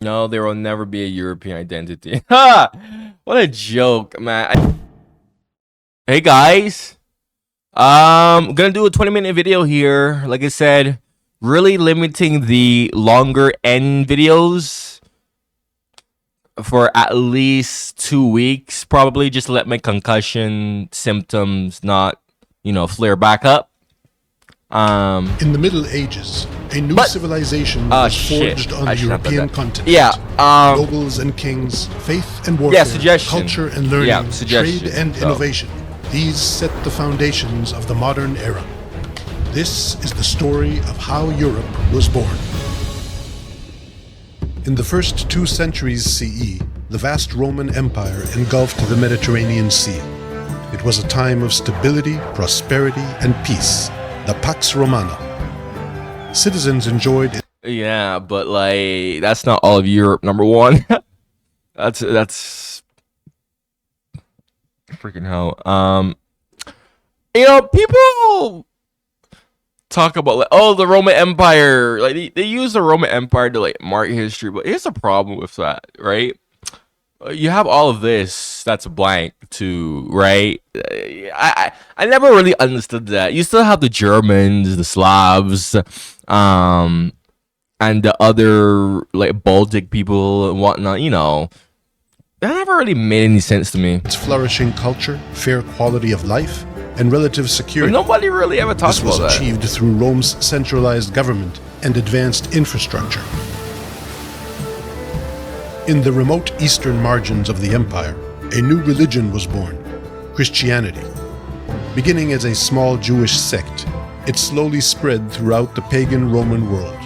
No, there will never be a European identity. Ha! What a joke, man. Hey guys. Gonna do a 20-minute video here. Like I said, really limiting the longer end videos for at least 2 weeks, probably just to let my concussion symptoms not, flare back up. In the Middle Ages, a new civilization was forged on the European continent. Yeah. Nobles and kings, faith and warfare, culture and learning, trade and innovation. These set the foundations of the modern era. This is the story of how Europe was born. In the first 2 centuries CE, the vast Roman Empire engulfed the Mediterranean Sea. It was a time of stability, prosperity, and peace. The Pax Romana. Citizens enjoyed it. Yeah, but like that's not all of Europe, number one. that's freaking hell. People talk about like, oh, the Roman Empire. Like they use the Roman Empire to like mark history, but here's a problem with that, right? You have all of this that's blank too, right? I never really understood that. You still have the Germans, the Slavs, and the other like Baltic people and whatnot. That never really made any sense to me. Its flourishing culture, fair quality of life, and relative security. But nobody really ever talks about that. This was achieved through Rome's centralized government and advanced infrastructure. In the remote eastern margins of the empire, a new religion was born, Christianity. Beginning as a small Jewish sect, it slowly spread throughout the pagan Roman world.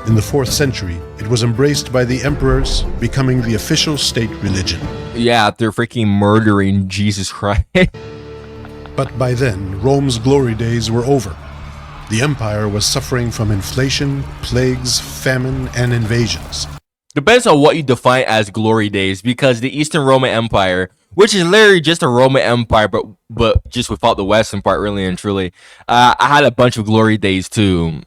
In the 4th century, it was embraced by the emperors, becoming the official state religion. Yeah, they're freaking murdering Jesus Christ. But by then, Rome's glory days were over. The empire was suffering from inflation, plagues, famine, and invasions. Depends on what you define as glory days, because the Eastern Roman Empire, which is literally just a Roman Empire, but just without the Western part, really and truly, I had a bunch of glory days too.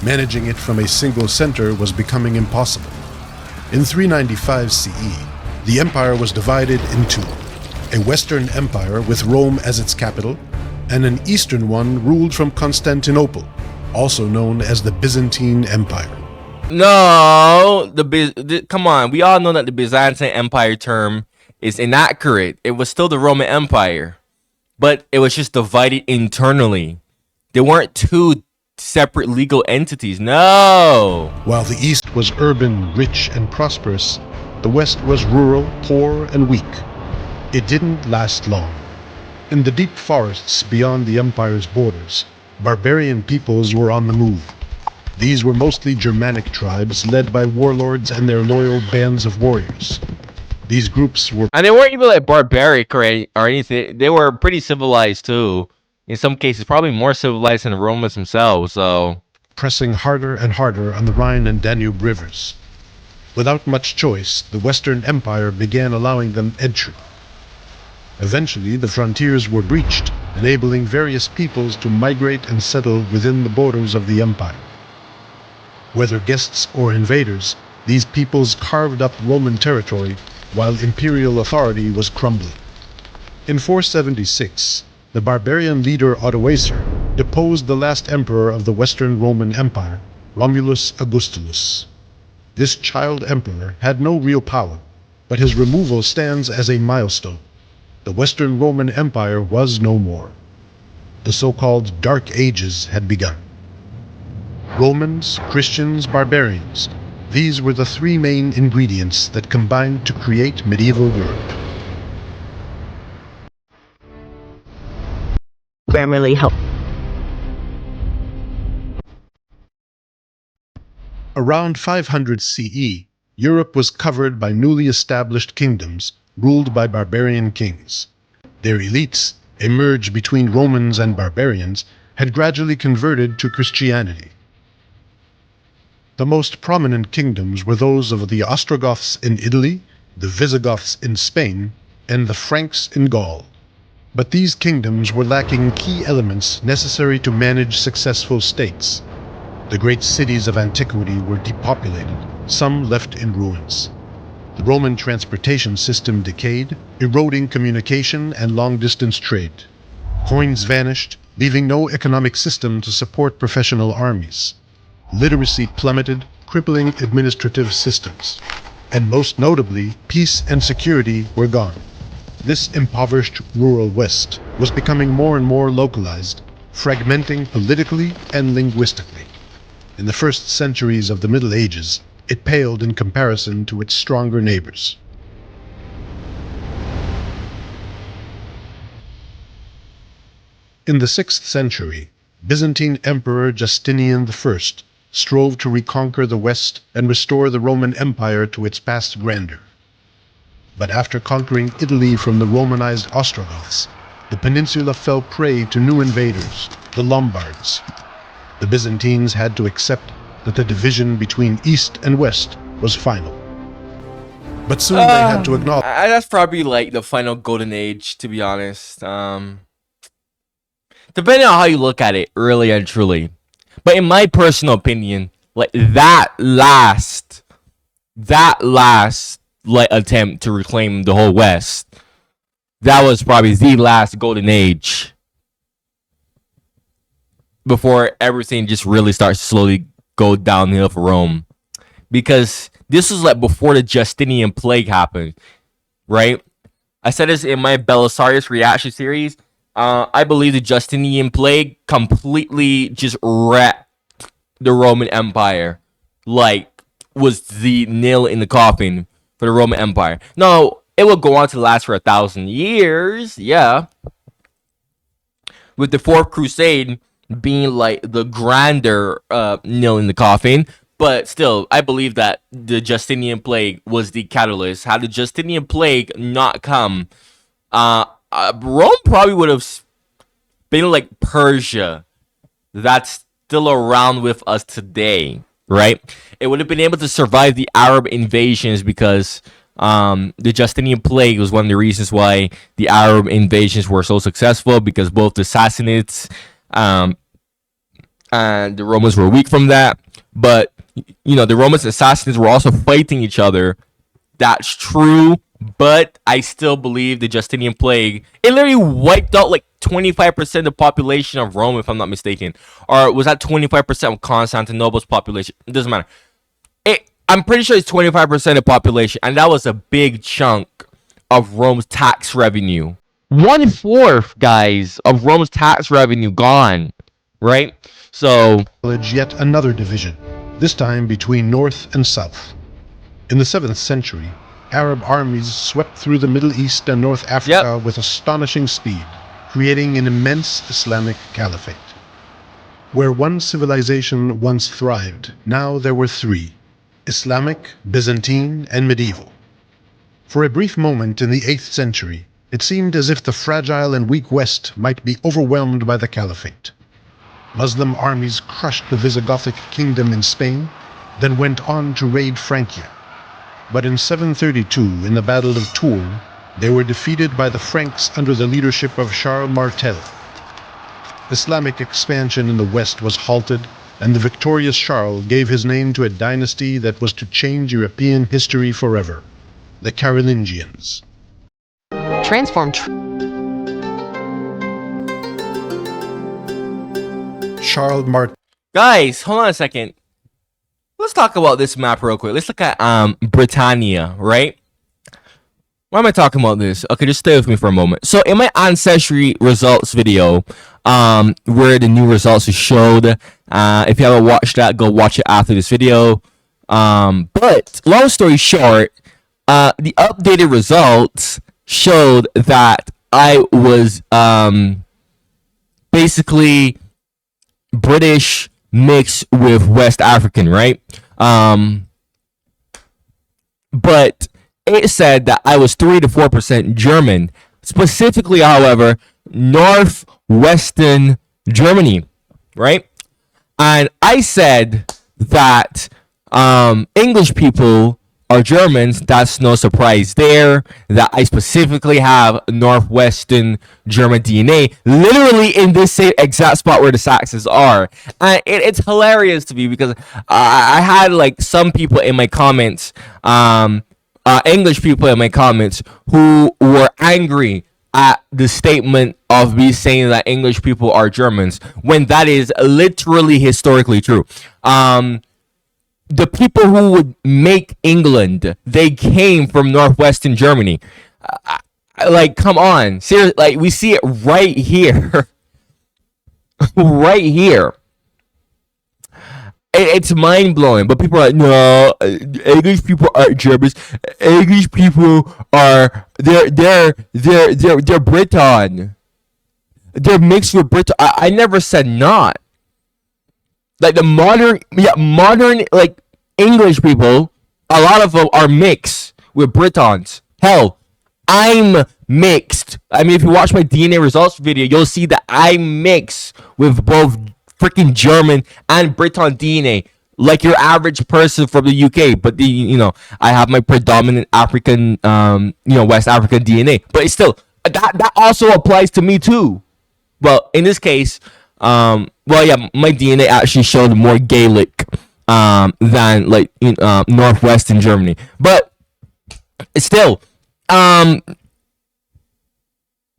Managing it from a single center was becoming impossible. In 395 CE, the empire was divided in 2. A Western empire with Rome as its capital, and an Eastern one ruled from Constantinople, also known as the Byzantine Empire. No, come on. We all know that the Byzantine Empire term is inaccurate. It was still the Roman Empire, but it was just divided internally. They weren't 2 separate legal entities. No. While the East was urban, rich, and prosperous, the West was rural, poor, and weak. It didn't last long. In the deep forests beyond the empire's borders, barbarian peoples were on the move. These were mostly Germanic tribes led by warlords and their loyal bands of warriors. These groups were... And they weren't even like barbaric or anything. They were pretty civilized too. In some cases, probably more civilized than the Romans themselves, so... pressing harder and harder on the Rhine and Danube rivers. Without much choice, the Western Empire began allowing them entry. Eventually, the frontiers were breached, enabling various peoples to migrate and settle within the borders of the empire. Whether guests or invaders, these peoples carved up Roman territory while imperial authority was crumbling. In 476, the barbarian leader Odoacer deposed the last emperor of the Western Roman Empire, Romulus Augustulus. This child emperor had no real power, but his removal stands as a milestone. The Western Roman Empire was no more. The so-called Dark Ages had begun. Romans, Christians, barbarians. These were the 3 main ingredients that combined to create medieval Europe. Family help. Around 500 CE, Europe was covered by newly established kingdoms ruled by barbarian kings. Their elites, a merge between Romans and barbarians, had gradually converted to Christianity. The most prominent kingdoms were those of the Ostrogoths in Italy, the Visigoths in Spain, and the Franks in Gaul. But these kingdoms were lacking key elements necessary to manage successful states. The great cities of antiquity were depopulated, some left in ruins. The Roman transportation system decayed, eroding communication and long-distance trade. Coins vanished, leaving no economic system to support professional armies. Literacy plummeted, crippling administrative systems. And most notably, peace and security were gone. This impoverished rural West was becoming more and more localized, fragmenting politically and linguistically. In the first centuries of the Middle Ages, it paled in comparison to its stronger neighbors. In the 6th century, Byzantine Emperor Justinian I strove to reconquer the West and restore the Roman Empire to its past grandeur. But after conquering Italy from the Romanized Ostrogoths, the peninsula fell prey to new invaders, the Lombards. The Byzantines had to accept that the division between East and West was final. But soon they had to acknowledge that's probably like the final golden age, to be honest. Depending on how you look at it, really and truly. But in my personal opinion, like that last like attempt to reclaim the whole West, that was probably the last golden age before everything just really starts to slowly go downhill for Rome. Because this was like before the Justinian plague happened, right? I said this in my Belisarius reaction series. I believe the Justinian plague completely just wrecked the Roman Empire. Like, was the nail in the coffin for the Roman Empire. No, it will go on to last for 1,000 years, yeah. With the Fourth Crusade being like the grander nail in the coffin. But still, I believe that the Justinian plague was the catalyst. Had the Justinian plague not come, Rome probably would have been like Persia. That's still around with us today, right? It would have been able to survive the Arab invasions because the Justinian plague was one of the reasons why the Arab invasions were so successful, because both the Sassanids and the Romans were weak from that. But you know, the Romans and Sassanids were also fighting each other. That's true, but I still believe the Justinian plague, it literally wiped out like 25% of the population of Rome, if I'm not mistaken. Or was that 25% of Constantinople's population? It doesn't matter. I'm pretty sure it's 25% of the population, and that was a big chunk of Rome's tax revenue. 1/4, guys, of Rome's tax revenue gone, right? So yet another division, this time between North and South. In the 7th century, Arab armies swept through the Middle East and North Africa with astonishing speed, creating an immense Islamic caliphate. Where one civilization once thrived, now there were three: Islamic, Byzantine, and medieval. For a brief moment in the 8th century, it seemed as if the fragile and weak West might be overwhelmed by the caliphate. Muslim armies crushed the Visigothic kingdom in Spain, then went on to raid Francia. But in 732, in the Battle of Tours, they were defeated by the Franks under the leadership of Charles Martel. Islamic expansion in the West was halted, and the victorious Charles gave his name to a dynasty that was to change European history forever: the Carolingians. Charles Martel. Guys, hold on a second. Let's talk about this map real quick. Let's look at Britannia, right? Why am I talking about this? Okay, just stay with me for a moment. So in my ancestry results video, where the new results are showed, if you haven't watched that, go watch it after this video. But long story short, the updated results showed that I was basically British mixed with West African, right? But it said that I was 3 to 4% German, specifically, however, northwestern Germany, right? And I said that English people are Germans. That's no surprise there. That I specifically have Northwestern German DNA, literally in this same exact spot where the Saxons are. And it's hilarious to me because I had like some people in my comments, English people in my comments, who were angry at the statement of me saying that English people are Germans when that is literally historically true. The people who would make England, they came from Northwestern Germany. Like, come on, seriously, like we see it right here, right here. It's mind blowing, but people are like, no, English people aren't Germans. English people are they're Briton. They're mixed with Briton. I never said not. Like the modern like English people, a lot of them are mixed with Britons. Hell, I'm mixed. I mean, if you watch my DNA results video, you'll see that I'm mixed with both freaking German and Briton DNA, like your average person from the UK. But I have my predominant African, West African DNA. But it's still that also applies to me too. Well, in this case, my DNA actually showed more Gaelic than like Northwestern Germany. But still, no,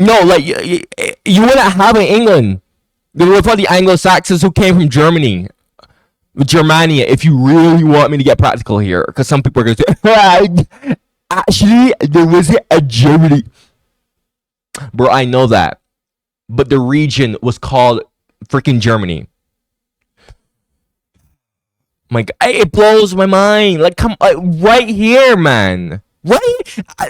like you wouldn't have in England. They were probably the Anglo-Saxons who came from Germany, Germania. If you really want me to get practical here, because some people are going to say, actually, there was a Germany, bro. I know that, but the region was called freaking Germany. My God, it blows my mind. Like, come right here, man. Right,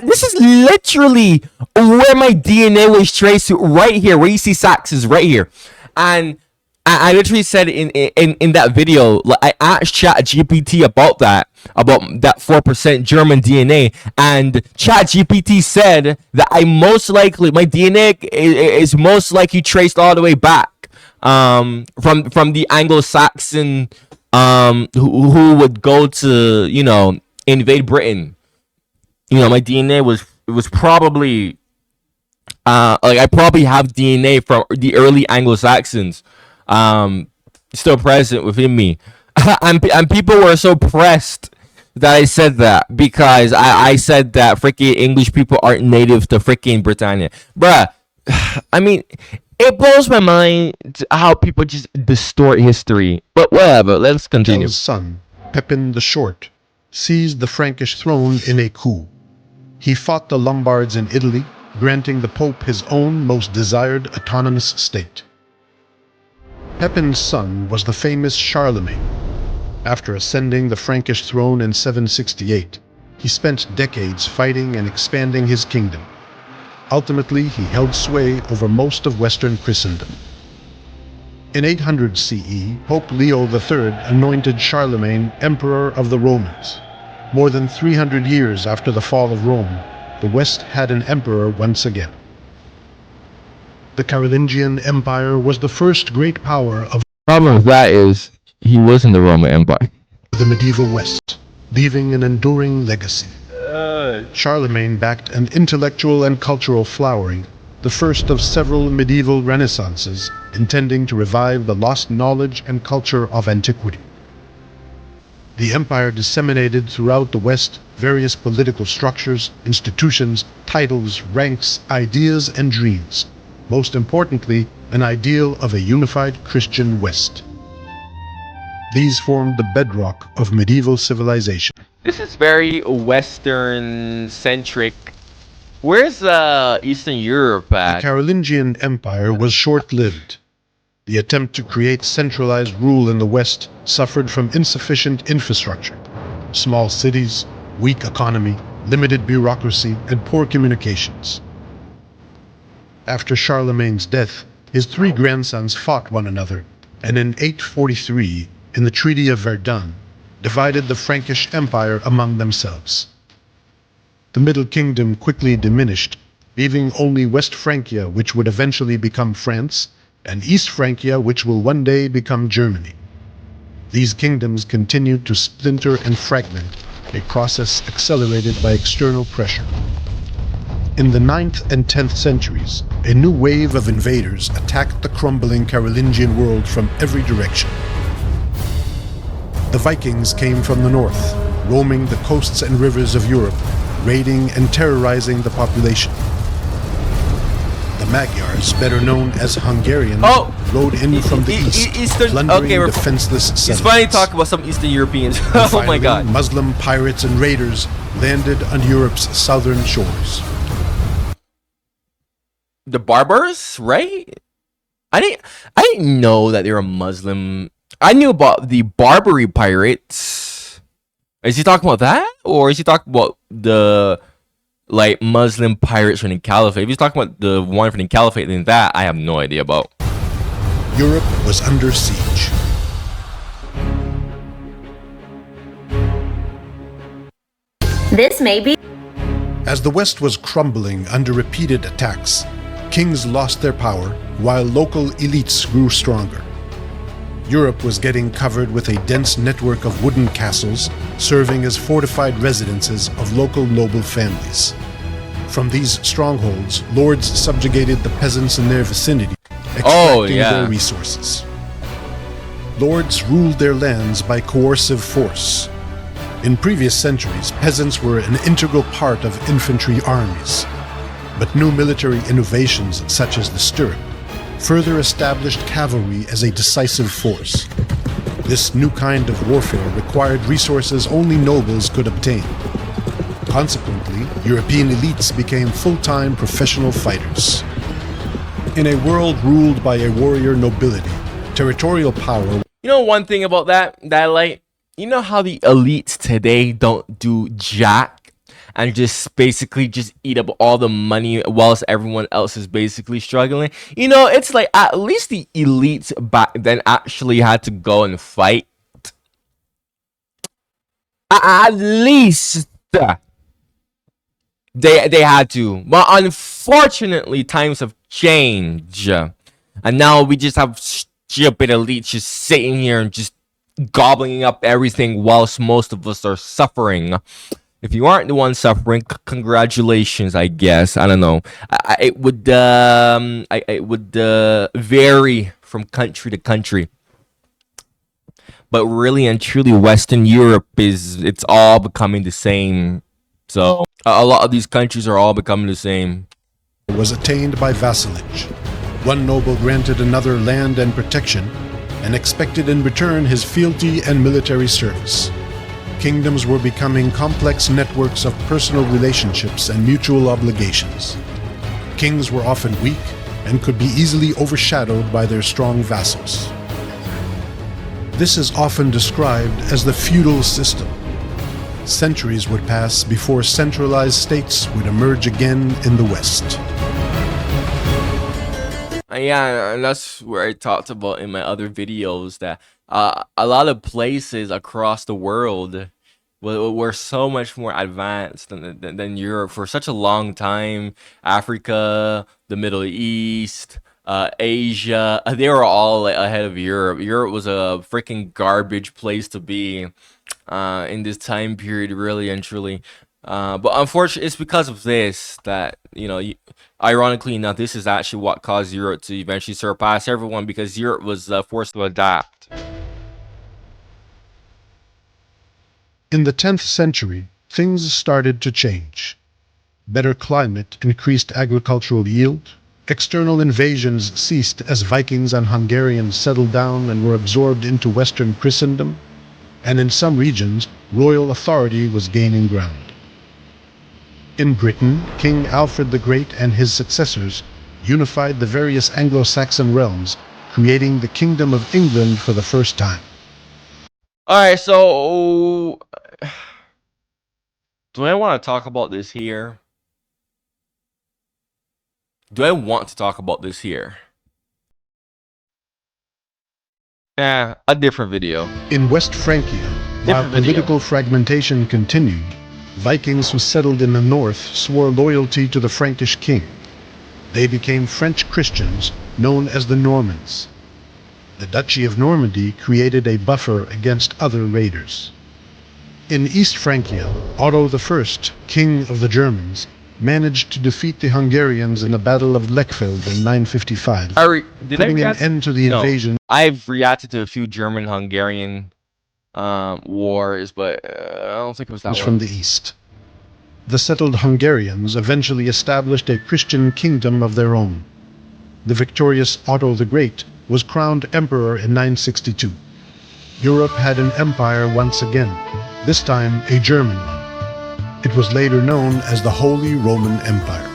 this is literally where my DNA was traced to. Right here, where you see Saxons, right here. And I literally said in that video, like I asked ChatGPT about that 4% German DNA, and ChatGPT said that my DNA is most likely traced all the way back from the Anglo-Saxon who would go to invade Britain. My DNA was probably I probably have DNA from the early Anglo-Saxons still present within me. and people were so pressed that I said that, because I said that freaking English people aren't native to freaking Britannia. Bruh, I mean, it blows my mind how people just distort history. But whatever, let's continue. His son, Pepin the Short, seized the Frankish throne in a coup. He fought the Lombards in Italy, granting the Pope his own most desired autonomous state. Pepin's son was the famous Charlemagne. After ascending the Frankish throne in 768, he spent decades fighting and expanding his kingdom. Ultimately, he held sway over most of Western Christendom. In 800 CE, Pope Leo III anointed Charlemagne Emperor of the Romans. More than 300 years after the fall of Rome, the West had an emperor once again. The Carolingian Empire was the first great power of Problem with that is he was in the Roman Empire. the medieval West, leaving an enduring legacy. Charlemagne backed an intellectual and cultural flowering, the first of several medieval renaissances, intending to revive the lost knowledge and culture of antiquity. The empire disseminated throughout the West various political structures, institutions, titles, ranks, ideas, and dreams. Most importantly, an ideal of a unified Christian West. These formed the bedrock of medieval civilization. This is very Western-centric. Where's Eastern Europe The at? Carolingian Empire was short-lived. The attempt to create centralized rule in the West suffered from insufficient infrastructure. Small cities, weak economy, limited bureaucracy, and poor communications. After Charlemagne's death, his three grandsons fought one another, and in 843, in the Treaty of Verdun, divided the Frankish Empire among themselves. The Middle Kingdom quickly diminished, leaving only West Francia, which would eventually become France, and East Francia, which will one day become Germany. These kingdoms continued to splinter and fragment, a process accelerated by external pressure. In the 9th and 10th centuries, a new wave of invaders attacked the crumbling Carolingian world from every direction. The Vikings came from the north, roaming the coasts and rivers of Europe, raiding and terrorizing the population. The Magyars, better known as Hungarians, rode in from the east, plundering defenseless settlements. It's funny to talk about some Eastern Europeans. Oh my god. Muslim pirates and raiders landed on Europe's southern shores. The barbers, right? I didn't know that they were Muslim. I knew about the Barbary pirates. Is he talking about that, or is he talking about the like Muslim pirates from the Caliphate? If he's talking about the one from the Caliphate, then that I have no idea about. Europe was under siege. This may be. As the West was crumbling under repeated attacks, kings lost their power while local elites grew stronger. Europe was getting covered with a dense network of wooden castles serving as fortified residences of local noble families. From these strongholds, lords subjugated the peasants in their vicinity, extracting their resources. Lords ruled their lands by coercive force. In previous centuries, peasants were an integral part of infantry armies. But new military innovations, such as the stirrup, further established cavalry as a decisive force. This new kind of warfare required resources only nobles could obtain. Consequently, European elites became full-time professional fighters. In a world ruled by a warrior nobility, territorial power... You know one thing about that like, you know how the elites today don't do jack? And just basically just eat up all the money whilst everyone else is basically struggling. You know, it's like at least the elites back then actually had to go and fight. At least they had to. But unfortunately, times have changed. And now we just have stupid elites just sitting here and just gobbling up everything whilst most of us are suffering. If you aren't the one suffering, congratulations, I guess. I don't know. It would vary from country to country. But really and truly, Western Europe it's all becoming the same. So a lot of these countries are all becoming the same. Was attained by vassalage. One noble granted another land and protection, and expected in return his fealty and military service. Kingdoms were becoming complex networks of personal relationships and mutual obligations. Kings were often weak and could be easily overshadowed by their strong vassals. This is often described as the feudal system. Centuries would pass before centralized states would emerge again in the West. Yeah, and that's where I talked about in my other videos that a lot of places across the world were so much more advanced than Europe for such a long time. Africa, the Middle East, Asia, they were all like, ahead of Europe. Europe was a freaking garbage place to be in this time period, really and truly. But unfortunately, it's because of this that, you know, ironically enough, this is actually what caused Europe to eventually surpass everyone, because Europe was forced to adapt. In the 10th century, things started to change. Better climate increased agricultural yield. External invasions ceased as Vikings and Hungarians settled down and were absorbed into Western Christendom. And in some regions, royal authority was gaining ground. In Britain, King Alfred the Great and his successors unified the various Anglo-Saxon realms, creating the Kingdom of England for the first time. Alright, so do I want to talk about this here? Do I want to talk about this here? Yeah, a different video. In West Francia, while political fragmentation continued, Vikings who settled in the north swore loyalty to the Frankish king. They became French Christians, known as the Normans. The Duchy of Normandy created a buffer against other raiders. In East Francia, Otto I, king of the Germans, managed to defeat the Hungarians in the Battle of Lechfeld in 955, putting an end to the invasion I've reacted to a few German-Hungarian wars, but I don't think it was that from one. the east. The settled Hungarians eventually established a Christian kingdom of their own. The victorious Otto the Great was crowned emperor in 962. Europe had an empire once again, this time a German one. It was later known as the Holy Roman Empire.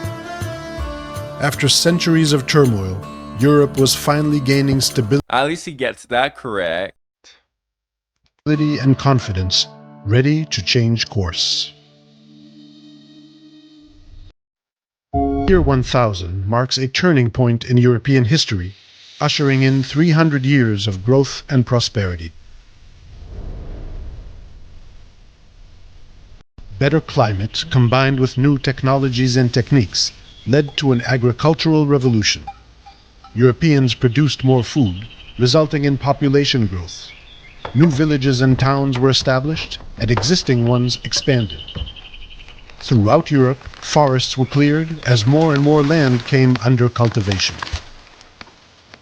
After centuries of turmoil, Europe was finally gaining stability At least he gets that correct. and confidence, ready to change course. Year 1000 marks a turning point in European history, ushering in 300 years of growth and prosperity. Better climate, combined with new technologies and techniques, led to an agricultural revolution. Europeans produced more food, resulting in population growth. New villages and towns were established, and existing ones expanded. Throughout Europe, forests were cleared as more and more land came under cultivation.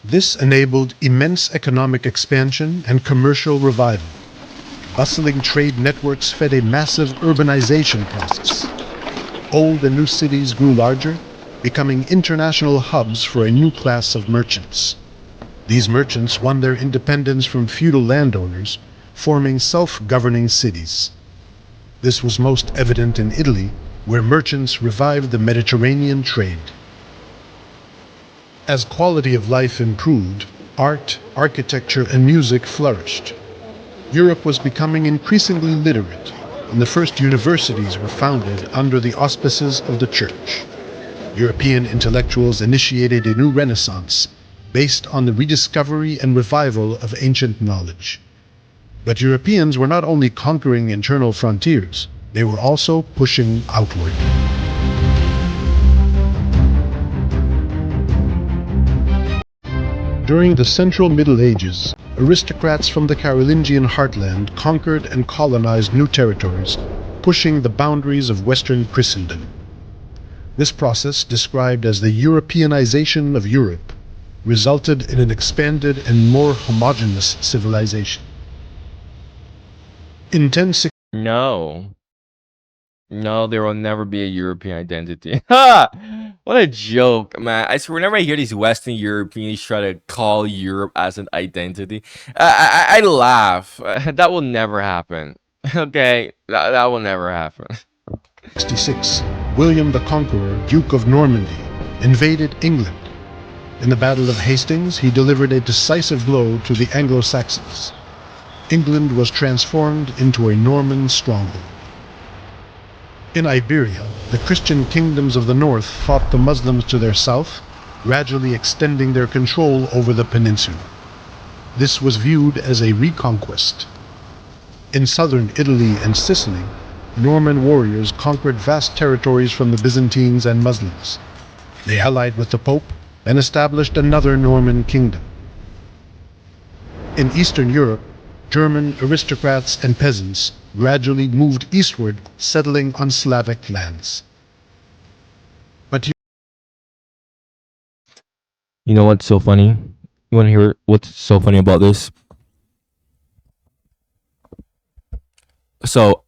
This enabled immense economic expansion and commercial revival. Bustling trade networks fed a massive urbanization process. Old and new cities grew larger, becoming international hubs for a new class of merchants. These merchants won their independence from feudal landowners, forming self-governing cities. This was most evident in Italy, where merchants revived the Mediterranean trade. As quality of life improved, art, architecture, and music flourished. Europe was becoming increasingly literate, and the first universities were founded under the auspices of the Church. European intellectuals initiated a new renaissance based on the rediscovery and revival of ancient knowledge. But Europeans were not only conquering internal frontiers, they were also pushing outward. During the Central Middle Ages, aristocrats from the Carolingian heartland conquered and colonized new territories, pushing the boundaries of Western Christendom. This process, described as the Europeanization of Europe, resulted in an expanded and more homogeneous civilization. In 1060, No, there will never be a European identity. Ha! What a joke, man. I swear, whenever I hear these Western Europeans try to call Europe as an identity, I laugh. That will never happen. Okay? That will never happen. 66, William the Conqueror, Duke of Normandy, invaded England. In the Battle of Hastings, he delivered a decisive blow to the Anglo-Saxons. England was transformed into a Norman stronghold. In Iberia, the Christian kingdoms of the north fought the Muslims to their south, gradually extending their control over the peninsula. This was viewed as a reconquest. In southern Italy and Sicily, Norman warriors conquered vast territories from the Byzantines and Muslims. They allied with the Pope and established another Norman kingdom. In Eastern Europe, German aristocrats and peasants gradually moved eastward, settling on Slavic lands. But You know what's so funny? You want to hear what's so funny about this? So,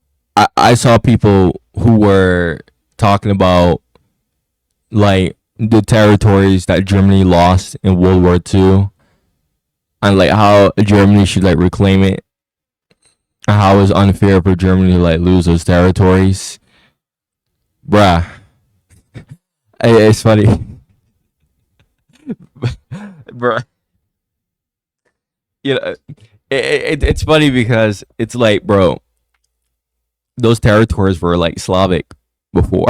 I saw people who were talking about like the territories that Germany lost in World War II, and like how Germany should like reclaim it, and how it's unfair for Germany to like lose those territories. Bruh, it's funny. Bruh, you know, it's funny because it's like, bro, those territories were like Slavic before.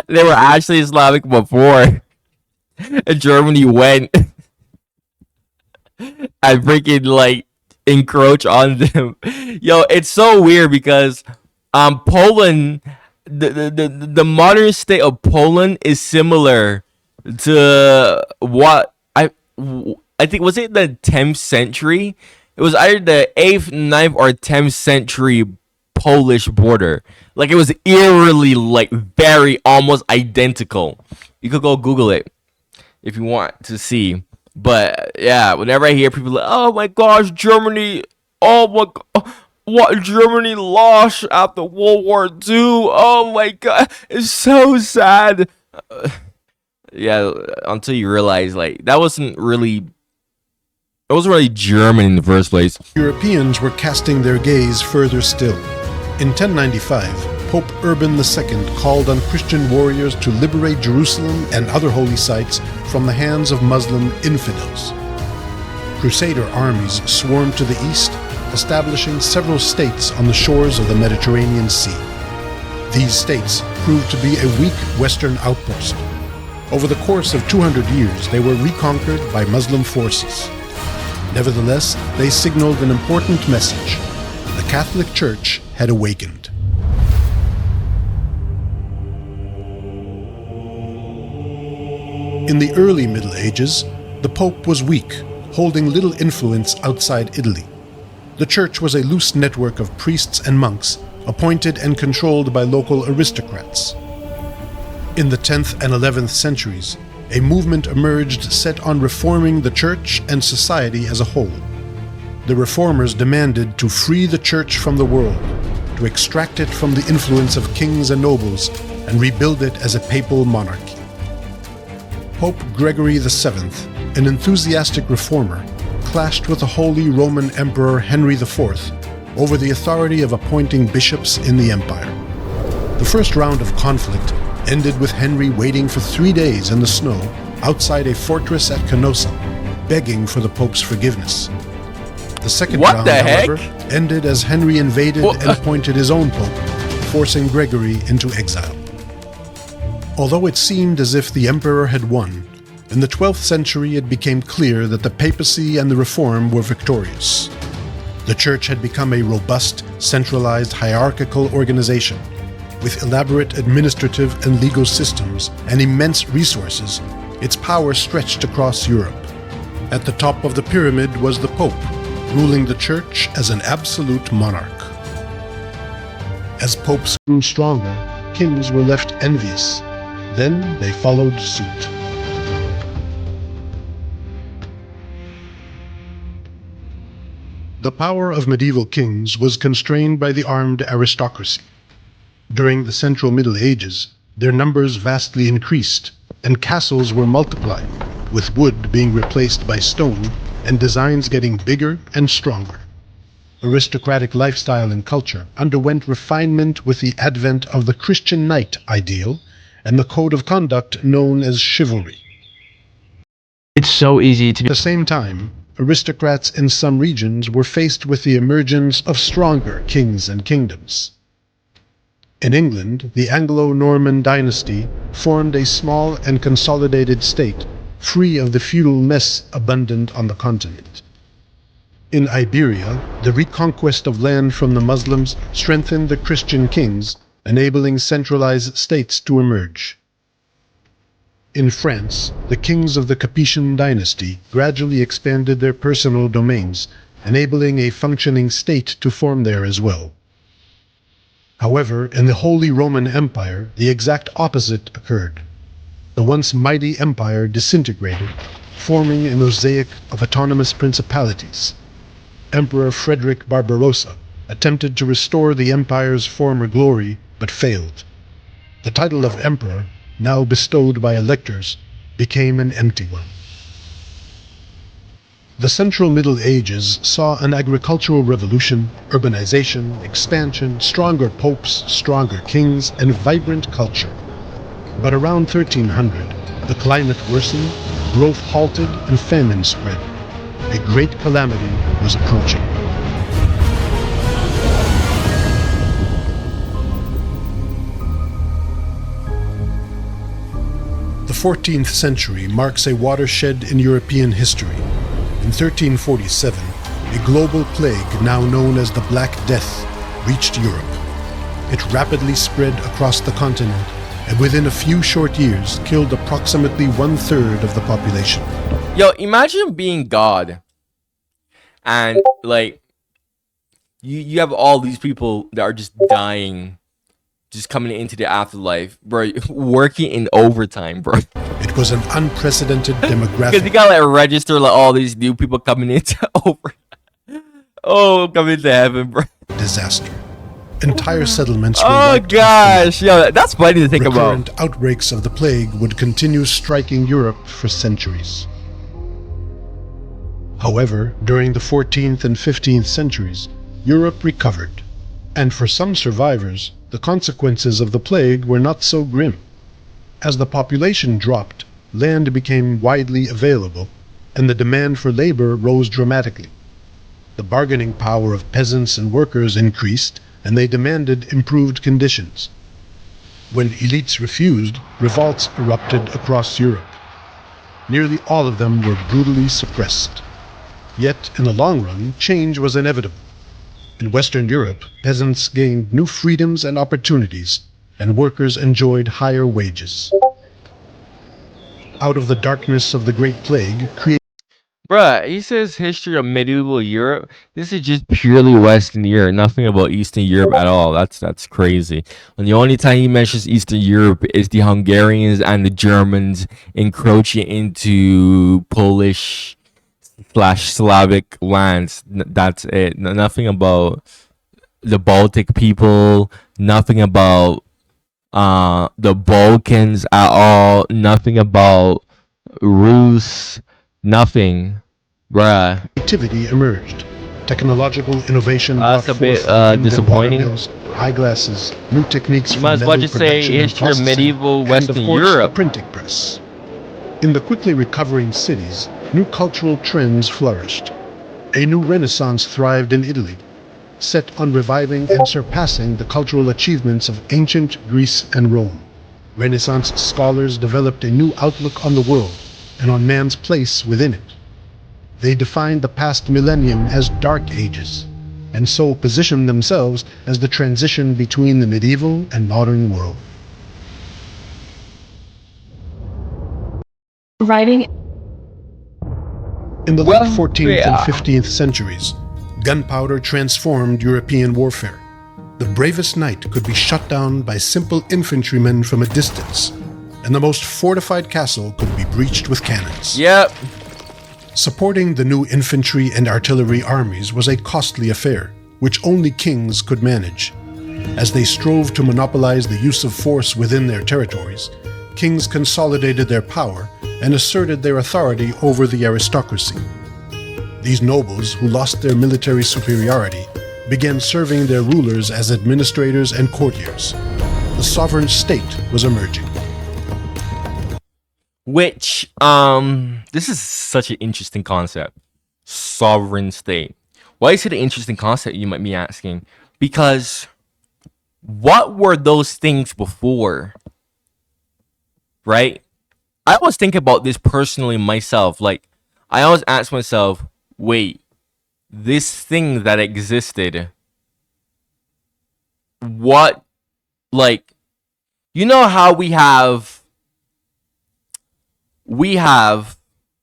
They were actually Slavic before Germany went and freaking like encroach on them. Yo, it's so weird because Poland, the modern state of Poland is similar to what I think, was it the 10th century? It was either the 8th, 9th, or 10th century Polish border. Like it was eerily, like very almost identical. You could go Google it if you want to see. But yeah, whenever I hear people like, "Oh my gosh, Germany! Oh my god, what Germany lost after World War II? Oh my god, it's so sad." Yeah, until you realize like that wasn't really. It wasn't really German in the first place. Europeans were casting their gaze further still. In 1095, Pope Urban II called on Christian warriors to liberate Jerusalem and other holy sites from the hands of Muslim infidels. Crusader armies swarmed to the east, establishing several states on the shores of the Mediterranean Sea. These states proved to be a weak Western outpost. Over the course of 200 years, they were reconquered by Muslim forces. Nevertheless, they signaled an important message. The Catholic Church had awakened. In the early Middle Ages, the Pope was weak, holding little influence outside Italy. The Church was a loose network of priests and monks, appointed and controlled by local aristocrats. In the 10th and 11th centuries, a movement emerged set on reforming the Church and society as a whole. The reformers demanded to free the Church from the world, to extract it from the influence of kings and nobles, and rebuild it as a papal monarchy. Pope Gregory VII, an enthusiastic reformer, clashed with the Holy Roman Emperor Henry IV over the authority of appointing bishops in the empire. The first round of conflict ended with Henry waiting for 3 days in the snow outside a fortress at Canossa, begging for the Pope's forgiveness. The second round, however, ended as Henry invaded and appointed his own Pope, forcing Gregory into exile. Although it seemed as if the Emperor had won, in the 12th century it became clear that the papacy and the Reform were victorious. The Church had become a robust, centralized, hierarchical organization. With elaborate administrative and legal systems and immense resources, its power stretched across Europe. At the top of the pyramid was the Pope, ruling the Church as an absolute monarch. As popes grew stronger, kings were left envious. Then they followed suit. The power of medieval kings was constrained by the armed aristocracy. During the Central Middle Ages, their numbers vastly increased, and castles were multiplying, with wood being replaced by stone and designs getting bigger and stronger. Aristocratic lifestyle and culture underwent refinement with the advent of the Christian knight ideal and the code of conduct known as chivalry. It's so easy to At the same time, aristocrats in some regions were faced with the emergence of stronger kings and kingdoms. In England, the Anglo-Norman dynasty formed a small and consolidated state, free of the feudal mess abundant on the continent. In Iberia, the reconquest of land from the Muslims strengthened the Christian kings, enabling centralized states to emerge. In France, the kings of the Capetian dynasty gradually expanded their personal domains, enabling a functioning state to form there as well. However, in the Holy Roman Empire, the exact opposite occurred. The once mighty empire disintegrated, forming a mosaic of autonomous principalities. Emperor Frederick Barbarossa attempted to restore the empire's former glory, but failed. The title of emperor, now bestowed by electors, became an empty one. The Central Middle Ages saw an agricultural revolution, urbanization, expansion, stronger popes, stronger kings, and vibrant culture. But around 1300, the climate worsened, growth halted, and famine spread. A great calamity was approaching. The 14th century marks a watershed in European history. In 1347, a global plague known as the Black Death reached Europe. It rapidly spread across the continent and within a few short years killed approximately 1/3 of the population. Yo, imagine being God and like you have all these people that are just dying, just coming into the afterlife, bro, working in overtime, bro. It was an unprecedented Because you demographic gotta like register like all these new people coming into over. Oh, coming to heaven, bro. disaster. Entire settlements were Oh wiped off the gosh, yo, that's funny to think map. about. Recurrent outbreaks of the plague would continue striking Europe for centuries. However, during the 14th and 15th centuries, Europe recovered, and for some survivors, the consequences of the plague were not so grim. As the population dropped, land became widely available, and the demand for labor rose dramatically. The bargaining power of peasants and workers increased, and they demanded improved conditions. When elites refused, revolts erupted across Europe. Nearly all of them were brutally suppressed. Yet, in the long run, change was inevitable. In Western Europe, peasants gained new freedoms and opportunities, and workers enjoyed higher wages. Out of the darkness of the Great Plague, Bruh, he says history of medieval Europe. This is just purely Western Europe, nothing about Eastern Europe at all. That's crazy. And the only time he mentions Eastern Europe is the Hungarians and the Germans encroaching into Polish slash Slavic lands. That's it. Nothing about the Baltic people. Nothing about the Balkans at all. Nothing about Rus. Nothing, bruh. creativity emerged. Technological innovation That's brought a bit, forth wind and disappointing. water mills, eyeglasses, new techniques You for might as well metal just say production and history of processing, medieval and Western of course, Europe. the printing press. In the quickly recovering cities, new cultural trends flourished. A new renaissance thrived in Italy, set on reviving and surpassing the cultural achievements of ancient Greece and Rome. Renaissance scholars developed a new outlook on the world and on man's place within it. They defined the past millennium as Dark Ages, and so positioned themselves as the transition between the medieval and modern world. Writing In the Well, late 14th yeah. and 15th centuries, gunpowder transformed European warfare. The bravest knight could be shot down by simple infantrymen from a distance, and the most fortified castle could be breached with cannons. Yep. Supporting the new infantry and artillery armies was a costly affair, which only kings could manage. As they strove to monopolize the use of force within their territories, kings consolidated their power and asserted their authority over the aristocracy. These nobles, who lost their military superiority, began serving their rulers as administrators and courtiers. The sovereign state was emerging. Which this is such an interesting concept. Sovereign state. Why is it an interesting concept, you might be asking? Because what were those things before? Right? I always think about this personally myself. Like, I always ask myself, wait, this thing that existed, what, like, you know how we have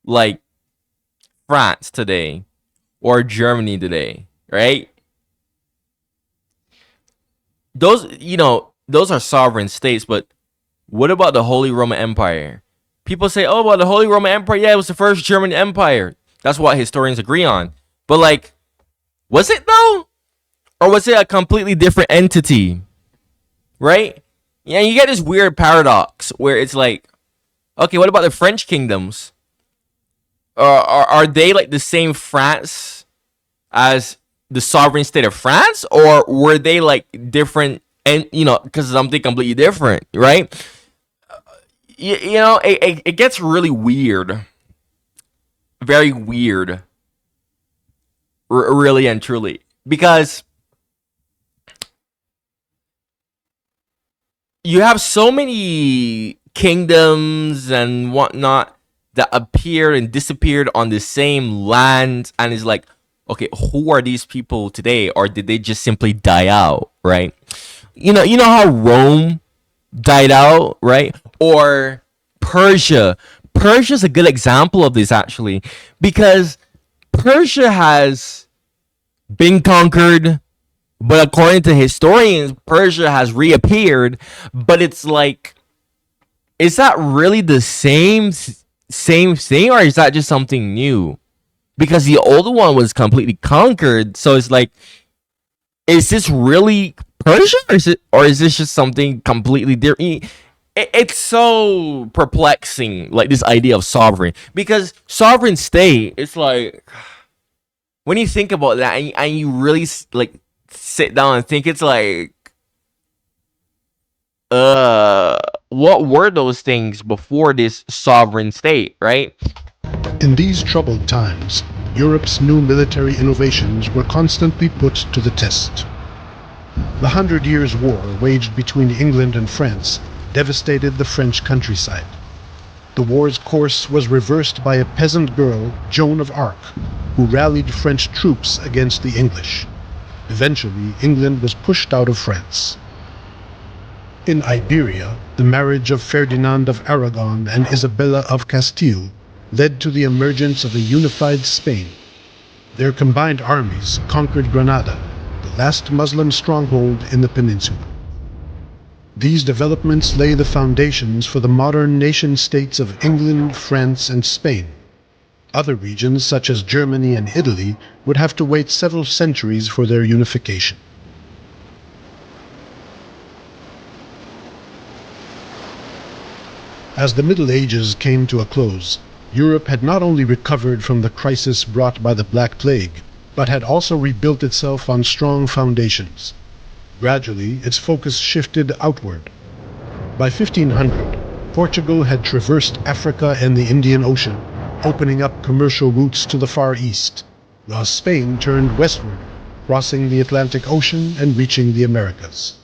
like France today or Germany today, right? Those, those are sovereign states, but what about the Holy Roman Empire? People say, oh, well, the Holy Roman Empire, yeah, it was the first German empire. That's what historians agree on. But, like, was it though? Or was it a completely different entity? Right? Yeah, you get this weird paradox where it's like, okay, what about the French kingdoms? Are they like the same France as the sovereign state of France? Or were they like different, and because something completely different, right? It gets really weird. Very weird. Really and truly. Because you have so many kingdoms and whatnot that appeared and disappeared on the same land, and it's like, okay, who are these people today, or did they just simply die out, right? You know how Rome died out, right? Or Persia. Persia's a good example of this, actually, because Persia has been conquered, But according to historians, Persia has reappeared. But it's like, is that really the same thing, or is that just something new? Because the old one was completely conquered. So it's like, is this really Persia, or is this just something completely different? It's so perplexing, like this idea of sovereign, because sovereign state, it's like, when you think about that, and you really like sit down and think, it's like, what were those things before this sovereign state, right? In these troubled times, Europe's new military innovations were constantly put to the test. The Hundred Years' War, waged between England and France, devastated the French countryside. The war's course was reversed by a peasant girl, Joan of Arc, who rallied French troops against the English. Eventually, England was pushed out of France. In Iberia, the marriage of Ferdinand of Aragon and Isabella of Castile led to the emergence of a unified Spain. Their combined armies conquered Granada, the last Muslim stronghold in the peninsula. These developments lay the foundations for the modern nation-states of England, France, and Spain. Other regions, such as Germany and Italy, would have to wait several centuries for their unification. As the Middle Ages came to a close, Europe had not only recovered from the crisis brought by the Black Plague, but had also rebuilt itself on strong foundations. Gradually, its focus shifted outward. By 1500, Portugal had traversed Africa and the Indian Ocean, opening up commercial routes to the Far East, while Spain turned westward, crossing the Atlantic Ocean and reaching the Americas.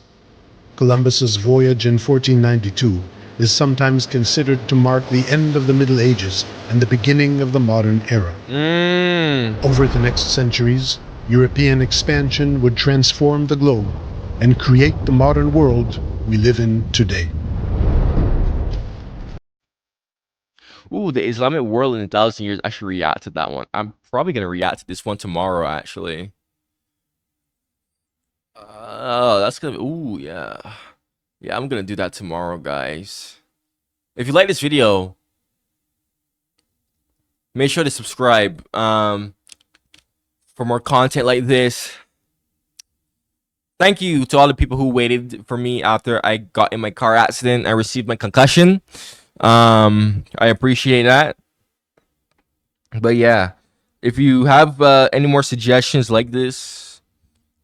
Columbus's voyage in 1492 is sometimes considered to mark the end of the Middle Ages and the beginning of the modern era. Over the next centuries, European expansion would transform the globe and create the modern world we live in today. Ooh, the Islamic world in 1,000 years. I should react to that one. I'm probably gonna react to this one tomorrow, actually. Oh, that's gonna be. Ooh, yeah. Yeah, I'm gonna do that tomorrow, guys. If you like this video, make sure to subscribe for more content like this. Thank you to all the people who waited for me after I got in my car accident. I received my concussion. I appreciate that. But yeah, if you have any more suggestions like this,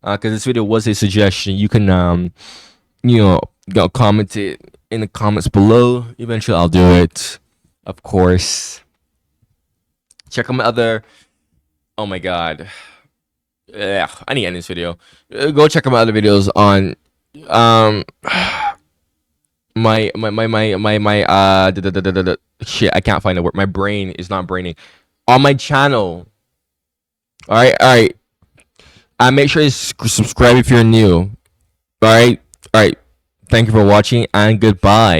because this video was a suggestion, you can comment it in the comments below. Eventually I'll do it, of course. Check out my other, oh my god, yeah, I need to end this video. Go check out my other videos on shit, I can't find the word. My brain is not braining. On my channel. Alright. Make sure you subscribe if you're new. Alright. Thank you for watching, and goodbye.